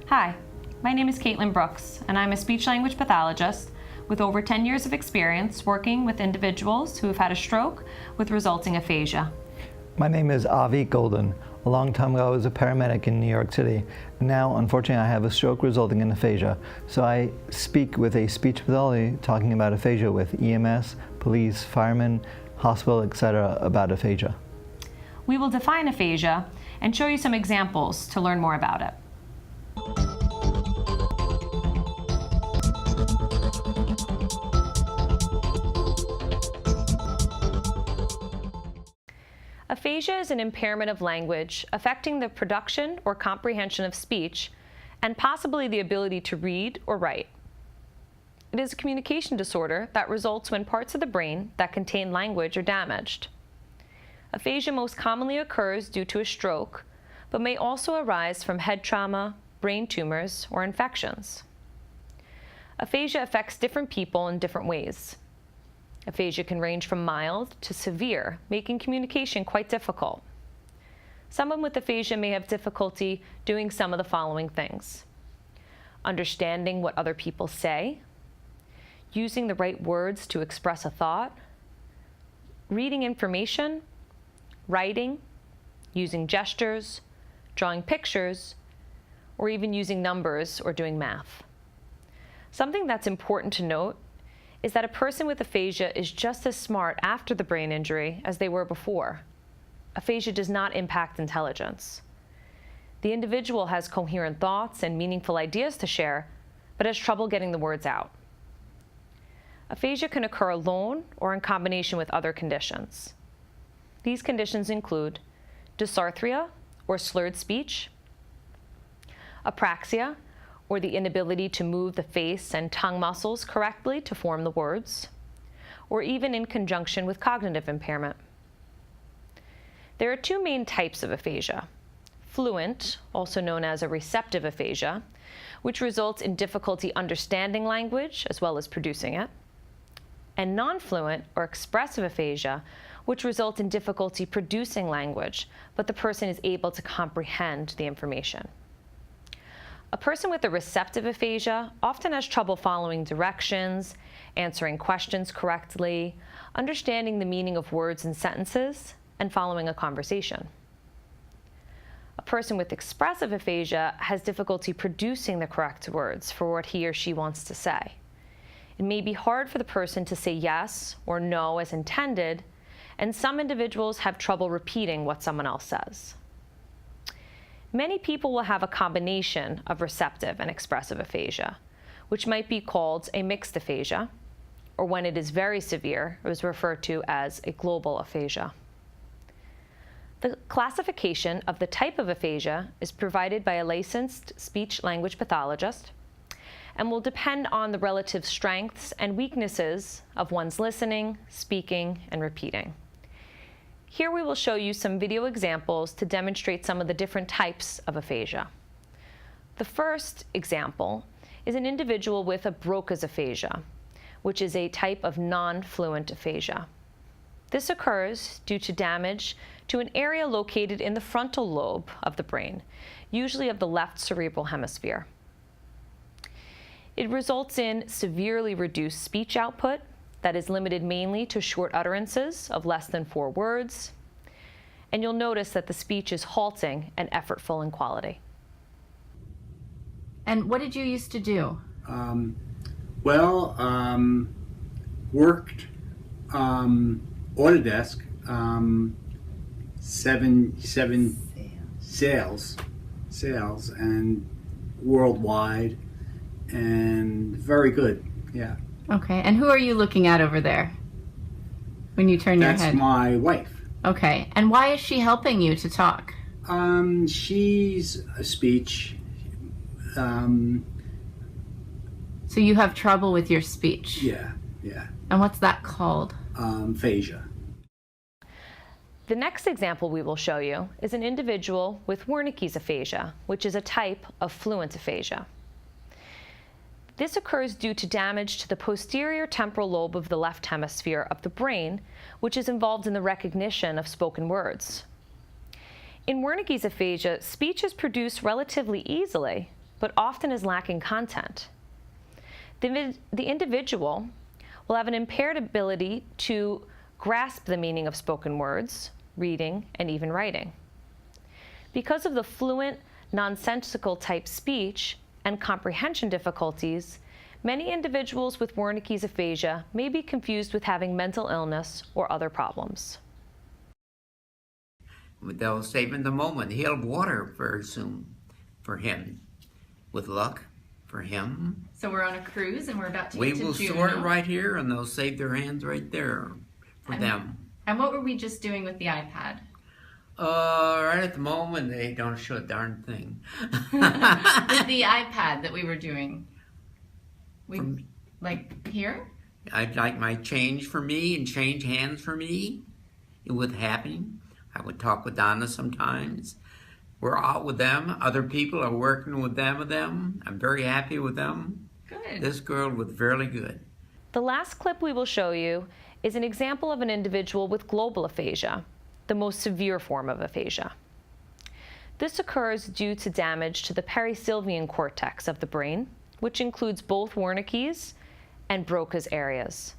Hi, my name is Caitlin Brooks, and I'm a speech-language pathologist with over 10 years of experience working with individuals who have had a stroke with resulting aphasia. My name is Avi Golden. A long time ago I was a paramedic in New York City. Now, unfortunately, I have a stroke resulting in aphasia. So I speak with a speech pathology talking about aphasia with EMS, police, firemen, hospital, etc. about aphasia. We will define aphasia and show you some examples to learn more about it. Aphasia is an impairment of language affecting the production or comprehension of speech and possibly the ability to read or write. It is a communication disorder that results when parts of the brain that contain language are damaged. Aphasia most commonly occurs due to a stroke, but may also arise from head trauma, brain tumors, or infections. Aphasia affects different people in different ways. Aphasia can range from mild to severe, making communication quite difficult. Someone with aphasia may have difficulty doing some of the following things: understanding what other people say, using the right words to express a thought, reading information, writing, using gestures, drawing pictures, or even using numbers or doing math. Something that's important to note is that a person with aphasia is just as smart after the brain injury as they were before. Aphasia does not impact intelligence. The individual has coherent thoughts and meaningful ideas to share, but has trouble getting the words out. Aphasia can occur alone or in combination with other conditions. These conditions include dysarthria, or slurred speech, apraxia, or the inability to move the face and tongue muscles correctly to form the words, or even in conjunction with cognitive impairment. There are two main types of aphasia: fluent, also known as a receptive aphasia, which results in difficulty understanding language as well as producing it, and non-fluent or expressive aphasia, which results in difficulty producing language, but the person is able to comprehend the information. A person with a receptive aphasia often has trouble following directions, answering questions correctly, understanding the meaning of words and sentences, and following a conversation. A person with expressive aphasia has difficulty producing the correct words for what he or she wants to say. It may be hard for the person to say yes or no as intended, and some individuals have trouble repeating what someone else says. Many people will have a combination of receptive and expressive aphasia, which might be called a mixed aphasia, or when it is very severe, it is referred to as a global aphasia. The classification of the type of aphasia is provided by a licensed speech-language pathologist and will depend on the relative strengths and weaknesses of one's listening, speaking, and repeating. Here we will show you some video examples to demonstrate some of the different types of aphasia. The first example is an individual with a Broca's aphasia, which is a type of non-fluent aphasia. This occurs due to damage to an area located in the frontal lobe of the brain, usually of the left cerebral hemisphere. It results in severely reduced speech output that is limited mainly to short utterances of less than 4 words, and you'll notice that the speech is halting and effortful in quality. And what did you used to do? Worked Autodesk, seven sales, and worldwide, and very good. Yeah. Okay, and who are you looking at over there when you turn your head? That's my wife. Okay, and why is she helping you to talk? She's a speech. So you have trouble with your speech? Yeah. And what's that called? Aphasia. The next example we will show you is an individual with Wernicke's aphasia, which is a type of fluent aphasia. This occurs due to damage to the posterior temporal lobe of the left hemisphere of the brain, which is involved in the recognition of spoken words. In Wernicke's aphasia, speech is produced relatively easily, but often is lacking content. The individual will have an impaired ability to grasp the meaning of spoken words, reading, and even writing. Because of the fluent, nonsensical type speech and comprehension difficulties, many individuals with Wernicke's aphasia may be confused with having mental illness or other problems. They'll save in the moment. He'll have water very soon for him. With luck, for him. So we're on a cruise and we're about to We get to will Juneau. store it right here and they'll save their hands right there for them. And what were we just doing with the iPad? Right at the moment, they don't show a darn thing. With the iPad that we were doing. Like here? I'd like my change for me and change hands for me. It would happen. I would talk with Donna sometimes. We're out with them. Other people are working with them. I'm very happy with them. Good. This girl was very good. The last clip we will show you is an example of an individual with global aphasia, the most severe form of aphasia. This occurs due to damage to the perisylvian cortex of the brain, which includes both Wernicke's and Broca's areas.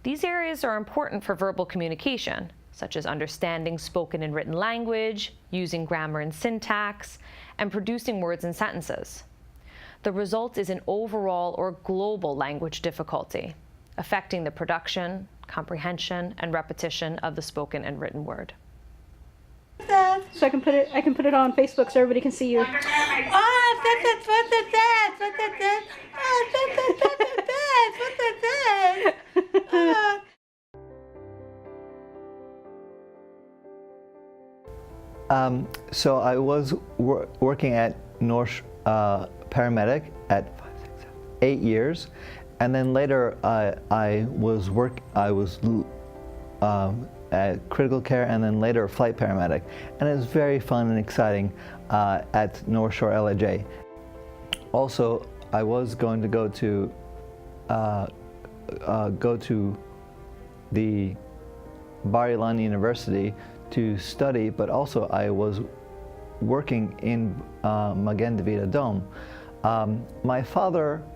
These areas are important for verbal communication, such as understanding spoken and written language, using grammar and syntax, and producing words and sentences. The result is an overall or global language difficulty, affecting the production, comprehension, and repetition of the spoken and written word. So I can put it on Facebook so everybody can see you. So I was working at North paramedic at 8 years, and then later I was at critical care, and then later flight paramedic, and it was very fun and exciting at North Shore LAJ. Also, I was going to go to the Bar Ilan University to study, but also I was working in Magen David Adom.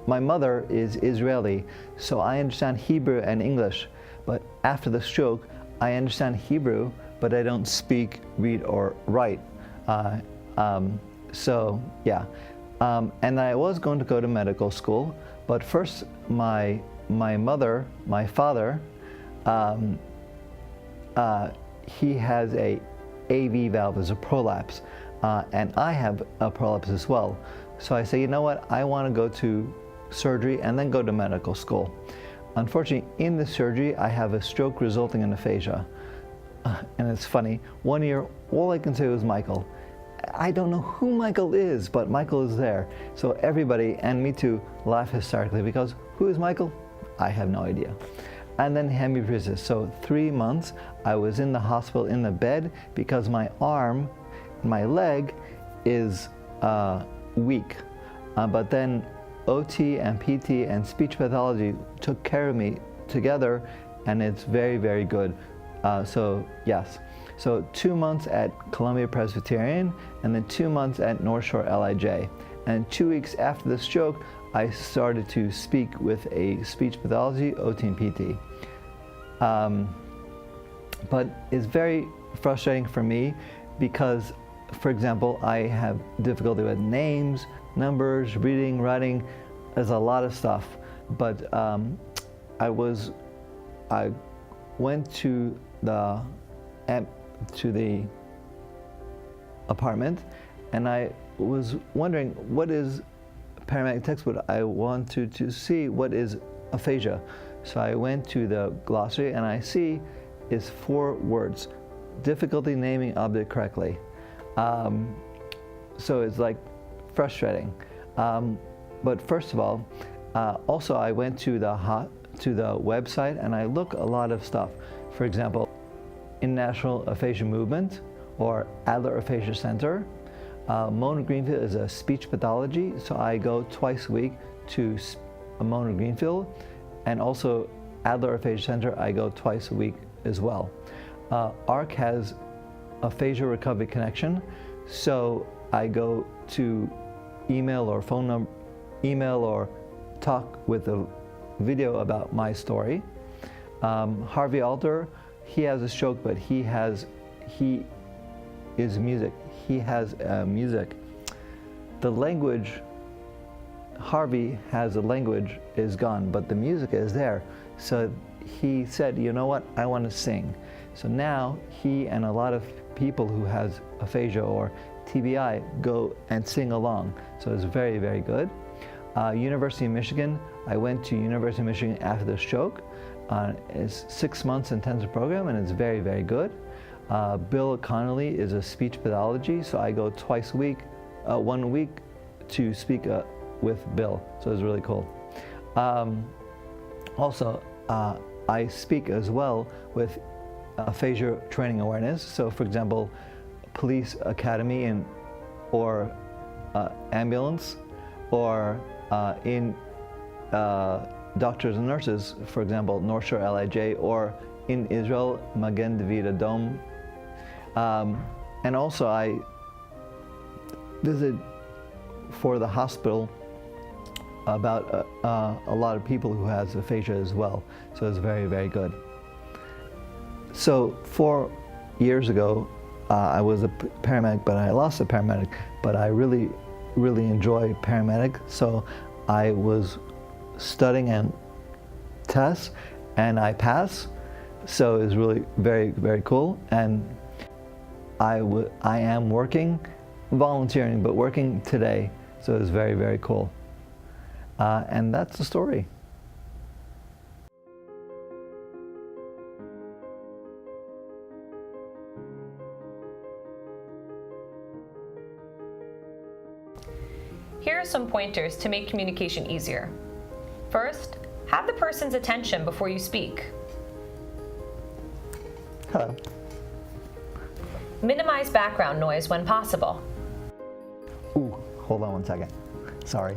My mother is Israeli, so I understand Hebrew and English, but after the stroke, I understand Hebrew, but I don't speak, read, or write. So yeah, and I was going to go to medical school, but first my father, he has a AV valve as a prolapse, and I have a prolapse as well. So I say, you know what, I want to go to surgery and then go to medical school. Unfortunately, in the surgery, I have a stroke resulting in aphasia. And it's funny, 1 year, all I can say was Michael. I don't know who Michael is, but Michael is there. So everybody, and me too, laugh hysterically because who is Michael? I have no idea. And then hemiplegia. So 3 months, I was in the hospital in the bed because my arm, my leg is weak. But then OT and PT and speech pathology took care of me together, and it's very, very good. So yes, so 2 months at Columbia Presbyterian, and then 2 months at North Shore LIJ. And 2 weeks after the stroke, I started to speak with a speech pathology, OT and PT. But it's very frustrating for me because, for example, I have difficulty with names, numbers, reading, writing. There's a lot of stuff. But I went to the apartment, and I was wondering what is paramedic textbook. I wanted to see what is aphasia. So I went to the glossary, and I see is 4 words: difficulty naming object correctly. So it's like frustrating. But first of all, also I went to the website and I look a lot of stuff. For example, International Aphasia Movement or Adler Aphasia Center. Mona Greenfield is a speech pathology, so I go twice a week to Mona Greenfield, and also Adler Aphasia Center, I go twice a week as well. ARC has Aphasia Recovery Connection. So I go to email or phone number, email or talk with a video about my story. Harvey Alter, he has a stroke, but he is music. He has music. The language, Harvey has a language is gone, but the music is there. So he said, you know what, I want to sing. So now he and a lot of people who has aphasia or TBI go and sing along. So it's very, very good. University of Michigan, I went to University of Michigan after the stroke. It's 6 months intensive program and it's very, very good. Bill Connolly is a speech pathology, so I go twice a week, 1 week to speak with Bill, so it's really cool. Also, I speak as well with aphasia training awareness. So for example, police academy or ambulance, or in doctors and nurses, for example, North Shore LIJ, or in Israel, Magen David Adom. And also I visit for the hospital about a lot of people who has aphasia as well. So it's very, very good. So 4 years ago, I was a paramedic, but I lost a paramedic, but I really, really enjoy paramedic. So I was studying and tests, and I passed. So it's really very, very cool. And I am working, volunteering, but working today. So it's very, very cool. And that's the story. Here are some pointers to make communication easier. First, have the person's attention before you speak. Hello. Minimize background noise when possible. Ooh, hold on 1 second. Sorry.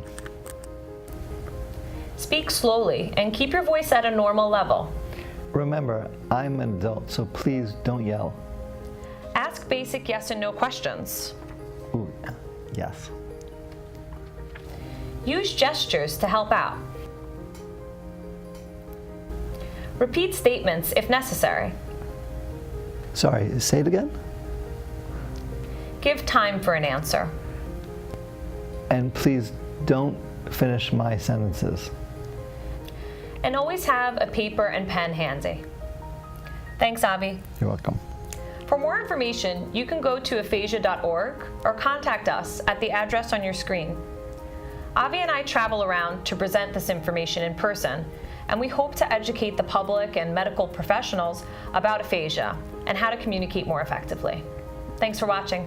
Speak slowly and keep your voice at a normal level. Remember, I'm an adult, so please don't yell. Ask basic yes and no questions. Ooh, yes. Use gestures to help out. Repeat statements if necessary. Sorry, say it again? Give time for an answer. And please don't finish my sentences. And always have a paper and pen handy. Thanks, Avi. You're welcome. For more information, you can go to aphasia.org or contact us at the address on your screen. Avi and I travel around to present this information in person, and we hope to educate the public and medical professionals about aphasia and how to communicate more effectively. Thanks for watching.